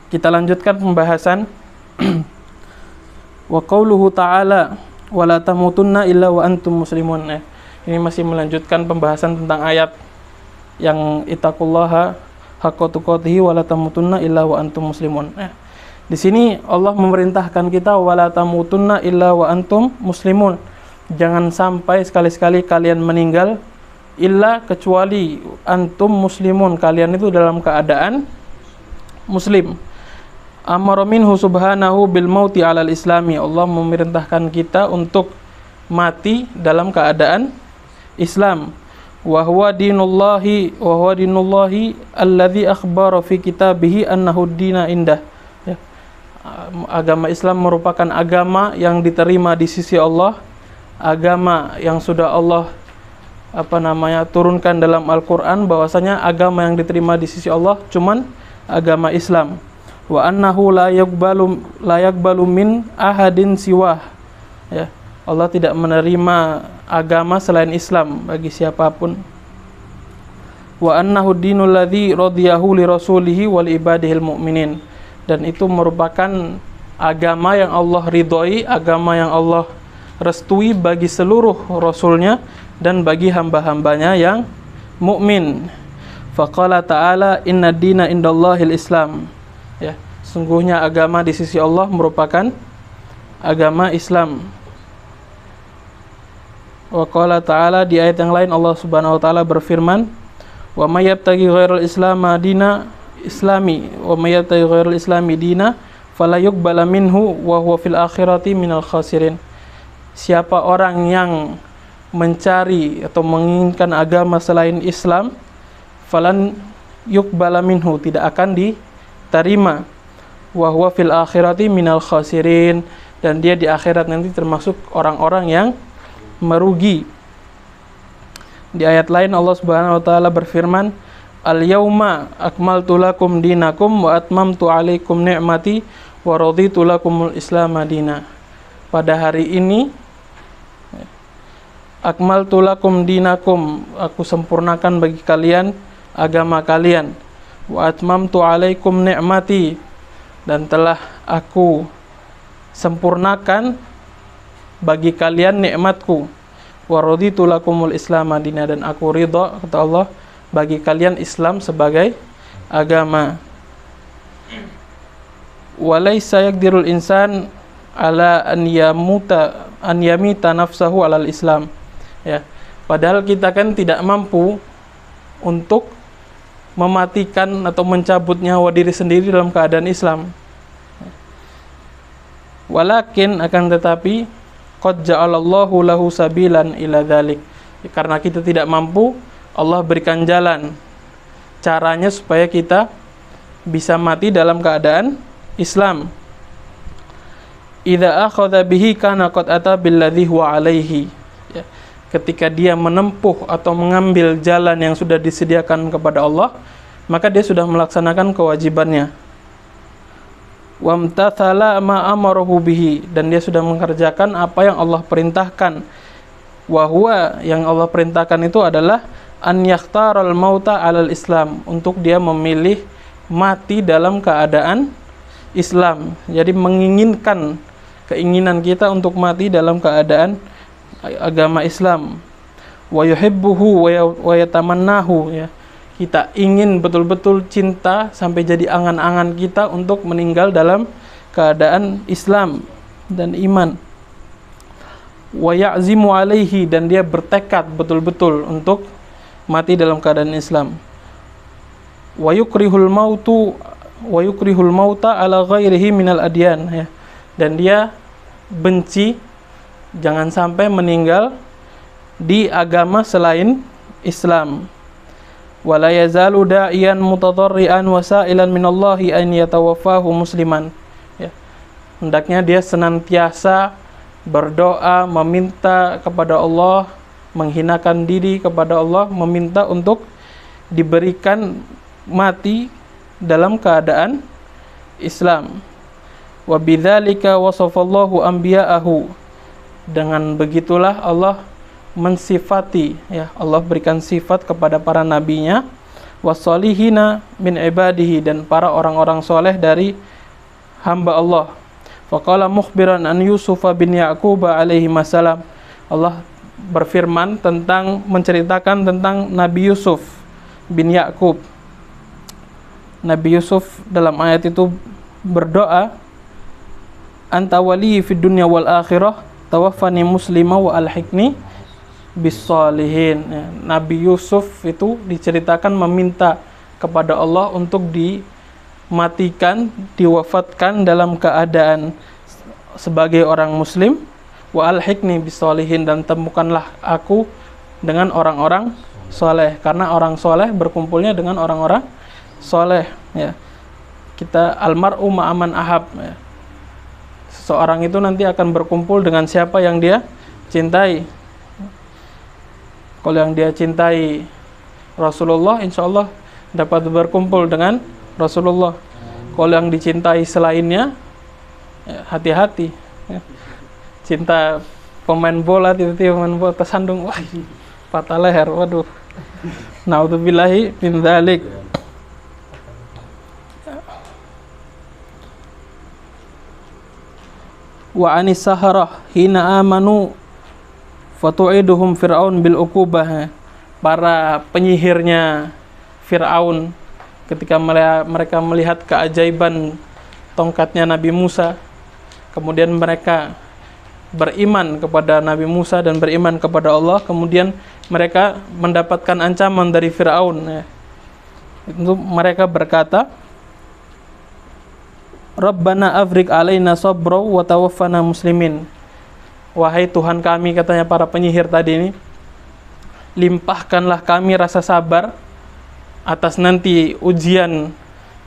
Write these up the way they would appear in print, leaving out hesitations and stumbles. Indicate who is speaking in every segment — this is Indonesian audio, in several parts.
Speaker 1: Kita lanjutkan pembahasan. Wa qauluhu ta'ala wala tamutunna illa wa antum muslimun. Ini masih melanjutkan pembahasan tentang ayat yang ittaqullaha haqqa tuqatih wala tamutunna illa wa antum muslimun. Di sini Allah memerintahkan kita wala tamutunna illa wa antum muslimun. Jangan sampai sekali-sekali kalian meninggal illa kecuali antum muslimun, kalian itu dalam keadaan muslim. Amara minhu subhanahu bil mauti 'alal islami. Allah memerintahkan kita untuk mati dalam keadaan Islam. Wa huwa dinullahi alladzi akhbara fi kitabihi annahu dina indah. Ya. Agama Islam merupakan agama yang diterima di sisi Allah, agama yang sudah Allah turunkan dalam Al-Qur'an, bahwasanya agama yang diterima di sisi Allah cuman agama Islam. Wa annahu la yaqbalu min ahadin siwah. Ya, Allah tidak menerima agama selain Islam bagi siapapun. Wa annahu dinul ladzi radiyahu li rasulihi wal ibadihil mu'minin. Dan itu merupakan agama yang Allah ridhoi, agama yang Allah restui bagi seluruh rasulnya dan bagi hamba-hambanya yang mukmin. Faqala ta'ala inna dina indallahil Islam. Ya, sungguhnya agama di sisi Allah merupakan agama Islam. Wa qala ta'ala, di ayat yang lain Allah Subhanahu wa taala berfirman, wa may yabtaghi ghairal islama dina islami wa may yabtaghi ghairal islami dina fala yuqbala minhu wa huwa fil akhirati minal khasirin. Siapa orang yang mencari atau menginginkan agama selain Islam, falan yuqbala minhu, tidak akan diterima, wa huwa fil akhirati minal khasirin, dan dia di akhirat nanti termasuk orang-orang yang merugi. Di ayat lain Allah Subhanahu wa taala berfirman, al-yauma akmaltu lakum dinakum wa atmamtu alaikum ni'mati wa raditu lakumul islam madina. Pada hari ini akmaltu lakum dinakum, aku sempurnakan bagi kalian agama kalian. Wa atmamtu alaikum ni'mati, dan telah aku sempurnakan bagi kalian nikmatku. Wa raditu lakumul islam madina, dan aku ridha, kata Allah, bagi kalian Islam sebagai agama. Wa laisa yaqdirul insan ala an yamita nafsahu alal Islam. Ya, padahal kita kan tidak mampu untuk mematikan atau mencabut nyawa diri sendiri dalam keadaan Islam. Walakin, akan tetapi, qad ja'alallahu lahu sabilan ila dzalik. Karena kita tidak mampu, Allah berikan jalan, caranya supaya kita bisa mati dalam keadaan Islam. Idza akhadha bihi kana qad ata billadhi huwa alaihi. Ya, ketika dia menempuh atau mengambil jalan yang sudah disediakan kepada Allah, maka dia sudah melaksanakan kewajibannya. Wamtathala ma amarahu bihi, dan dia sudah mengerjakan apa yang Allah perintahkan. Wa huwa, yang Allah perintahkan itu adalah an yakhtaral mauta alal Islam, untuk dia memilih mati dalam keadaan Islam. Jadi menginginkan, keinginan kita untuk mati dalam keadaan agama Islam. Wa yuhibbuhu wa yatamannahu, ya. Kita ingin betul-betul cinta sampai jadi angan-angan kita untuk meninggal dalam keadaan Islam dan iman. Wa ya'zimu alaihi, dan dia bertekad betul-betul untuk mati dalam keadaan Islam. Wa yukrihul mauta ala ghairihi minal adyan, ya. Dan dia benci jangan sampai meninggal di agama selain Islam. Wala yazalu da'iyan mutadarrian wasailan minallahi an yatawaffahu musliman. Ya. Hendaknya dia senantiasa berdoa, meminta kepada Allah, menghinakan diri kepada Allah, meminta untuk diberikan mati dalam keadaan Islam. Wa bidzalika wasafallahu anbiya'ahu. Dengan begitulah Allah mensifati, ya, Allah berikan sifat kepada para nabinya, wassolihina min ibadihi, dan para orang-orang soleh dari hamba Allah. Faqala mukhbiran an Yusuf bin Ya'qub alaihi salam. Allah berfirman tentang, menceritakan tentang Nabi Yusuf bin Ya'qub. Nabi Yusuf dalam ayat itu berdoa, anta wali fid dunya wal akhirah tawaffani muslima wa alhiqni bis sholihin. Nabi Yusuf itu diceritakan meminta kepada Allah untuk dimatikan, diwafatkan dalam keadaan sebagai orang muslim, wa alhiqni bis sholihin, dan temukanlah aku dengan orang-orang soleh, karena orang soleh berkumpulnya dengan orang-orang soleh, ya. Kita almar'u ma'aman ahab, ya. Seseorang itu nanti akan berkumpul dengan siapa yang dia cintai. Kalau yang dia cintai Rasulullah, insya Allah dapat berkumpul dengan Rasulullah. Kalau yang dicintai selainnya, ya, hati-hati, ya. Cinta pemain bola, tiba-tiba pemain bola tersandung, wah, patah leher, waduh, naudzubillahi min dzalik. Wa anis saharah hina amanu fatu'iduhum fir'aun bil uqubah. Para penyihirnya Fir'aun ketika mereka melihat keajaiban tongkatnya Nabi Musa, kemudian mereka beriman kepada Nabi Musa dan beriman kepada Allah, kemudian mereka mendapatkan ancaman dari Fir'aun, ya. Itu mereka berkata, Rabbana afrik alaina sabra wa tawaffana muslimin. Wahai Tuhan kami, katanya para penyihir tadi ini, limpahkanlah kami rasa sabar atas nanti ujian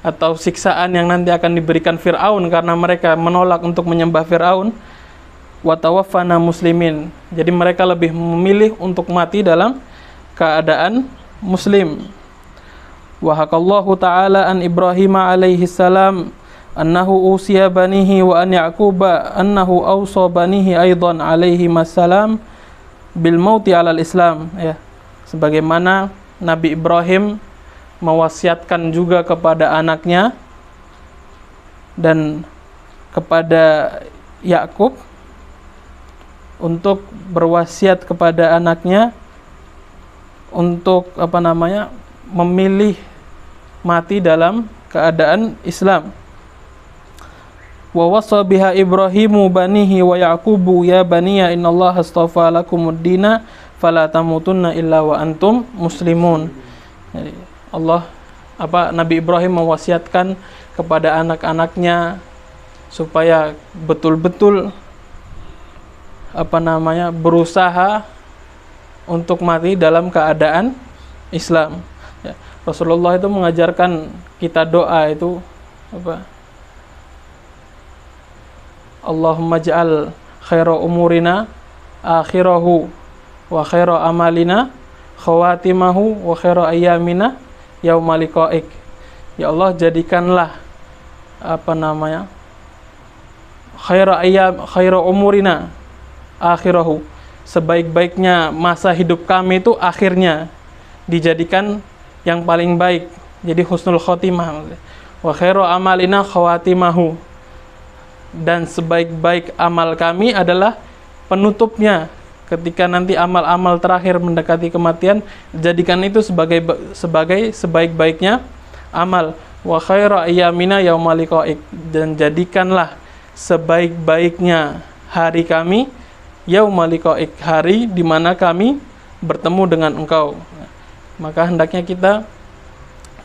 Speaker 1: atau siksaan yang nanti akan diberikan Fir'aun karena mereka menolak untuk menyembah Fir'aun. Wa tawaffana muslimin. Jadi mereka lebih memilih untuk mati dalam keadaan muslim. Wa hakallahu ta'ala an Ibrahim alaihi salam annahu usiya banihi wa an Ya'quba annahu awsa banihi aidan alaihi masalam bil mauti alal Islam, ya. Sebagaimana Nabi Ibrahim mewasiatkan juga kepada anaknya dan kepada Yakub untuk berwasiat kepada anaknya untuk memilih mati dalam keadaan Islam. Wa wasa biha Ibrahimu banihi wa Yaqubu ya baniya innallaha astafa lakumud dina fala tamutunna illa wa antum muslimun. Jadi Nabi Ibrahim mewasiatkan kepada anak-anaknya supaya betul-betul berusaha untuk mati dalam keadaan Islam, ya. Rasulullah itu mengajarkan kita doa itu Allahumma ja'al khaira umurina akhirahu wa khaira amalina khawatimahu wa khaira ayyamina yauma liqa'ik. Ya Allah, jadikanlah khaira umurina akhirahu, sebaik-baiknya masa hidup kami itu akhirnya dijadikan yang paling baik, jadi husnul khotimah. Wa khairu amalina khawatimahu, dan sebaik-baik amal kami adalah penutupnya. Ketika nanti amal-amal terakhir mendekati kematian, jadikan itu sebagai sebaik-baiknya amal. Wa khairu ayyamina yauma liqa'ik, dan jadikanlah sebaik-baiknya hari kami yauma liqa'ik, hari di mana kami bertemu dengan engkau. Maka hendaknya kita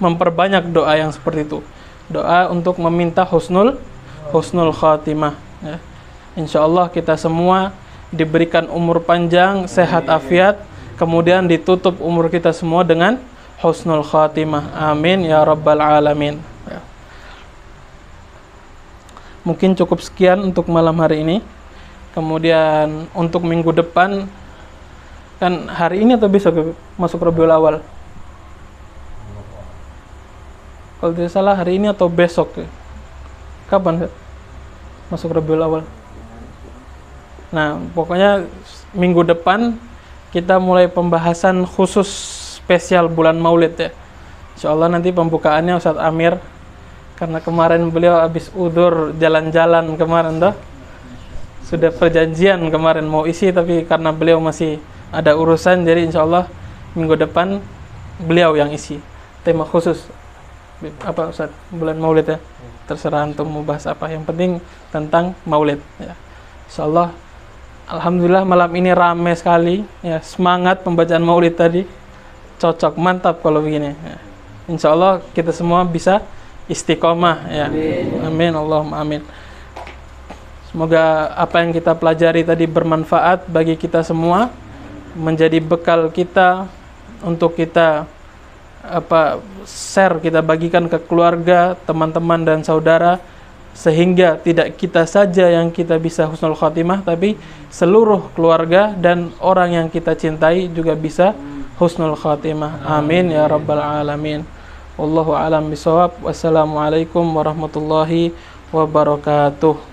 Speaker 1: memperbanyak doa yang seperti itu, doa untuk meminta husnul khatimah, ya. Insyaallah kita semua diberikan umur panjang, sehat afiat, kemudian ditutup umur kita semua dengan husnul khatimah. Amin ya rabbal alamin, ya. Mungkin cukup sekian untuk malam hari ini. Kemudian untuk minggu depan, kan hari ini atau besok masuk Rabiul Awal? Kalau tidak salah hari ini atau besok. Kapan masuk Rabiul Awal? Nah, pokoknya minggu depan kita mulai pembahasan khusus spesial bulan Maulid, ya. Insyaallah nanti pembukaannya Ustadz Amir, karena kemarin beliau habis udur jalan-jalan kemarin toh. Sudah perjanjian kemarin mau isi, tapi karena beliau masih ada urusan, jadi insyaallah minggu depan beliau yang isi. Tema khusus apa Ustadz? Bulan Maulid ya. Terserah antum mau bahas apa, yang penting tentang Maulid ya. Insyaallah. Alhamdulillah malam ini ramai sekali ya, semangat pembacaan Maulid tadi. Cocok, mantap kalau begini ya. Insyaallah kita semua bisa istiqomah ya. Amin, Allahumma amin. Semoga apa yang kita pelajari tadi bermanfaat bagi kita semua, menjadi bekal kita untuk kita share, kita bagikan ke keluarga, teman-teman dan saudara, sehingga tidak kita saja yang kita bisa husnul khotimah, tapi seluruh keluarga dan orang yang kita cintai juga bisa husnul khotimah. Amin ya rabbal alamin. Wallahu a'lam bishawab. Wassalamualaikum warahmatullahi wabarakatuh.